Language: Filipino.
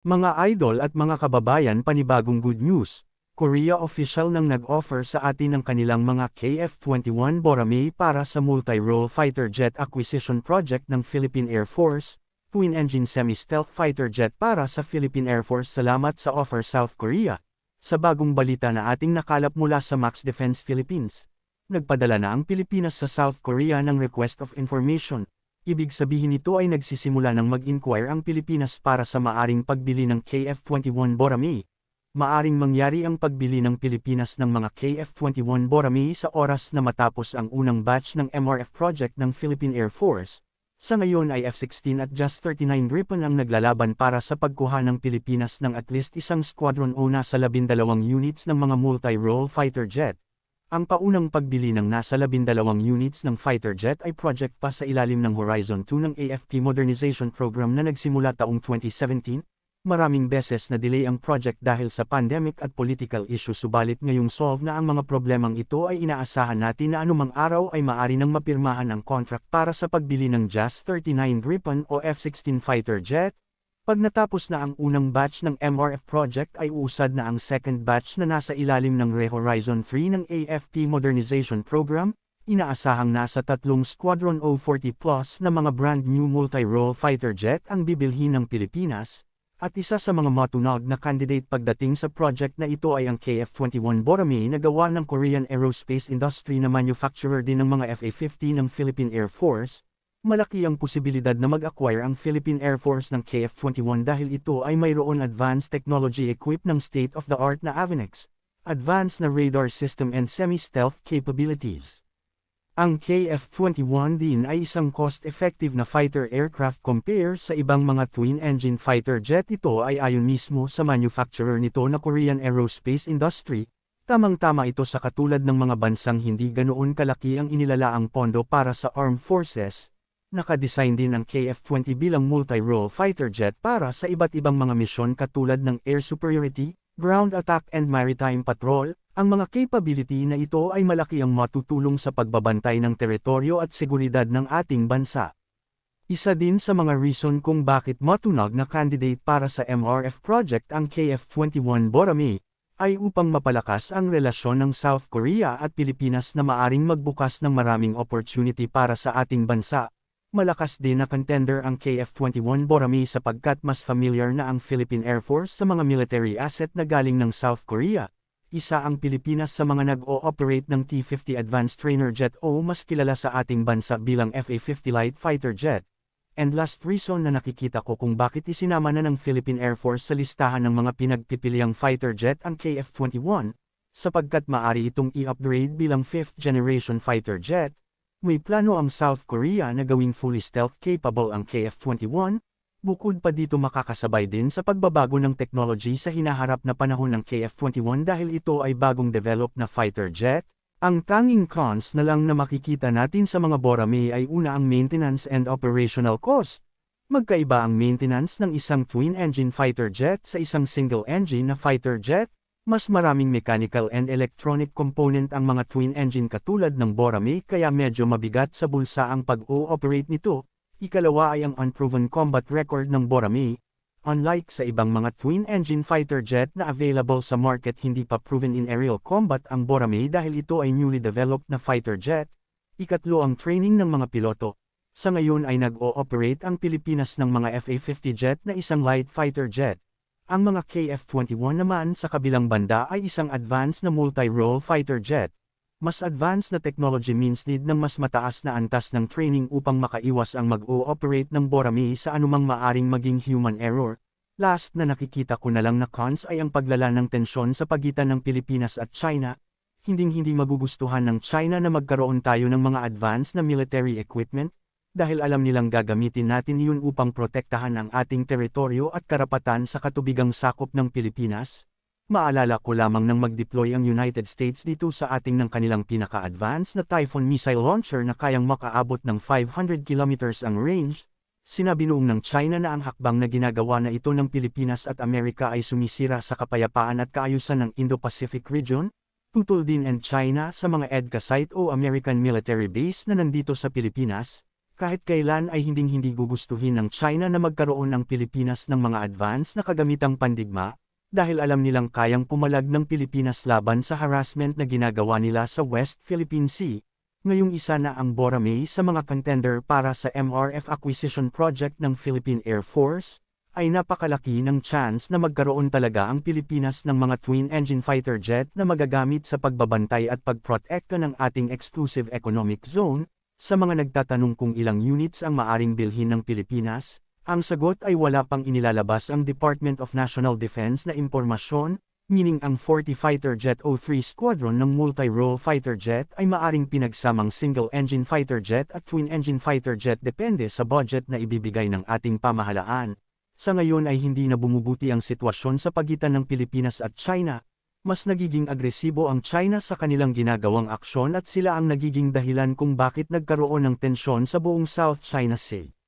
Mga idol at mga kababayan, panibagong good news. Korea official nang nag-offer sa atin ng kanilang mga KF-21 Boramae para sa multi-role fighter jet acquisition project ng Philippine Air Force, twin-engine semi-stealth fighter jet para sa Philippine Air Force. Salamat sa offer, South Korea. Sa bagong balita na ating nakalap mula sa Max Defense Philippines, nagpadala na ang Pilipinas sa South Korea ng request of information. Ibig sabihin nito ay nagsisimula ng mag-inquire ang Pilipinas para sa maaring pagbili ng KF-21 Boramae. Maaring mangyari ang pagbili ng Pilipinas ng mga KF-21 Boramae sa oras na matapos ang unang batch ng MRF project ng Philippine Air Force. Sa ngayon ay F-16 at Just 39 Gripen ang naglalaban para sa pagkuha ng Pilipinas ng at least isang squadron o nasa 12 units ng mga multi-role fighter jet. Ang paunang pagbili ng nasa 12 units ng fighter jet ay project pa sa ilalim ng Horizon 2 ng AFP Modernization Program na nagsimula taong 2017. Maraming beses na delay ang project dahil sa pandemic at political issue, subalit ngayong solve na ang mga problemang ito ay inaasahan natin na anumang araw ay maaari nang mapirmahan ang contract para sa pagbili ng Just 39 Gripen o F-16 fighter jet. Pag natapos na ang unang batch ng MRF project ay uusad na ang second batch na nasa ilalim ng Horizon 3 ng AFP Modernization Program. Inaasahang nasa 3 Squadron O-40 plus na mga brand new multi-role fighter jet ang bibilhin ng Pilipinas, at isa sa mga matunog na candidate pagdating sa project na ito ay ang KF-21 Boramae na gawa ng Korean Aerospace Industry na manufacturer din ng mga FA-50 ng Philippine Air Force. Malaki ang posibilidad na mag-acquire ang Philippine Air Force ng KF-21 dahil ito ay mayroon advanced technology equipped ng state-of-the-art na AVINEX, advanced na radar system and semi-stealth capabilities. Ang KF-21 din ay isang cost-effective na fighter aircraft compare sa ibang mga twin-engine fighter jet. Ito ay ayon mismo sa manufacturer nito na Korean Aerospace Industry. Tamang-tama ito sa katulad ng mga bansang hindi ganoon kalaki ang inilalaang pondo para sa armed forces. Nakadesign din ang KF-20 bilang multi-role fighter jet para sa iba't ibang mga misyon katulad ng air superiority, ground attack and maritime patrol. Ang mga capability na ito ay malaki ang matutulong sa pagbabantay ng teritoryo at seguridad ng ating bansa. Isa din sa mga reason kung bakit matunog na candidate para sa MRF project ang KF-21 Boramae, ay upang mapalakas ang relasyon ng South Korea at Pilipinas na maaring magbukas ng maraming opportunity para sa ating bansa. Malakas din na contender ang KF-21 Boramae sapagkat mas familiar na ang Philippine Air Force sa mga military asset na galing ng South Korea. Isa ang Pilipinas sa mga nag-o-operate ng T-50 Advanced Trainer Jet o mas kilala sa ating bansa bilang FA-50 Light Fighter Jet. And last reason na nakikita ko kung bakit isinama na ng Philippine Air Force sa listahan ng mga pinagpipiliang fighter jet ang KF-21, sapagkat maaari itong i-upgrade bilang 5th generation fighter jet. May plano ang South Korea na gawing fully stealth capable ang KF-21, bukod pa dito makakasabay din sa pagbabago ng technology sa hinaharap na panahon ng KF-21 dahil ito ay bagong develop na fighter jet. Ang tanging cons na lang na makikita natin sa mga Boramae ay una ang maintenance and operational cost. Magkaiba ang maintenance ng isang twin-engine fighter jet sa isang single-engine na fighter jet. Mas maraming mechanical and electronic component ang mga twin-engine katulad ng Boramae kaya medyo mabigat sa bulsa ang pag-o-operate nito. Ikalawa ay ang unproven combat record ng Boramae. Unlike sa ibang mga twin-engine fighter jet na available sa market, hindi pa proven in aerial combat ang Boramae dahil ito ay newly developed na fighter jet. Ikatlo ang training ng mga piloto. Sa ngayon ay nag-o-operate ang Pilipinas ng mga FA-50 jet na isang light fighter jet. Ang mga KF-21 naman sa kabilang banda ay isang advanced na multi-role fighter jet. Mas advanced na technology means need ng mas mataas na antas ng training upang makaiwas ang mag-o-operate ng Boramae sa anumang maaring maging human error. Last na nakikita ko na lang na cons ay ang paglala ng tensyon sa pagitan ng Pilipinas at China. Hinding-hindi magugustuhan ng China na magkaroon tayo ng mga advanced na military equipment, dahil alam nilang gagamitin natin iyon upang protektahan ang ating teritoryo at karapatan sa katubigang sakop ng Pilipinas. Maalala ko lamang nang mag-deploy ang United States dito sa ating ng kanilang pinaka-advanced na Typhoon missile launcher na kayang makaabot ng 500 kilometers ang range. Sinabi noong ng China na ang hakbang na ginagawa na ito ng Pilipinas at Amerika ay sumisira sa kapayapaan at kaayusan ng Indo-Pacific region. Tutol din ang China sa mga EDCA site o American military base na nandito sa Pilipinas. Kahit kailan ay hinding-hindi gugustuhin ng China na magkaroon ang Pilipinas ng mga advance na kagamitang pandigma, dahil alam nilang kayang pumalag ng Pilipinas laban sa harassment na ginagawa nila sa West Philippine Sea. Ngayong isa na ang Boracay sa mga contender para sa MRF acquisition project ng Philippine Air Force, ay napakalaki ng chance na magkaroon talaga ang Pilipinas ng mga twin-engine fighter jet na magagamit sa pagbabantay at pagprotekta ng ating exclusive economic zone. Sa mga nagtatanong kung ilang units ang maaring bilhin ng Pilipinas, ang sagot ay wala pang inilalabas ang Department of National Defense na impormasyon, meaning ang 40 fighter jet o 3 squadron ng multi-role fighter jet ay maaring pinagsamang single-engine fighter jet at twin-engine fighter jet depende sa budget na ibibigay ng ating pamahalaan. Sa ngayon ay hindi na bumubuti ang sitwasyon sa pagitan ng Pilipinas at China. Mas nagiging agresibo ang China sa kanilang ginagawang aksyon at sila ang nagiging dahilan kung bakit nagkaroon ng tensyon sa buong South China Sea.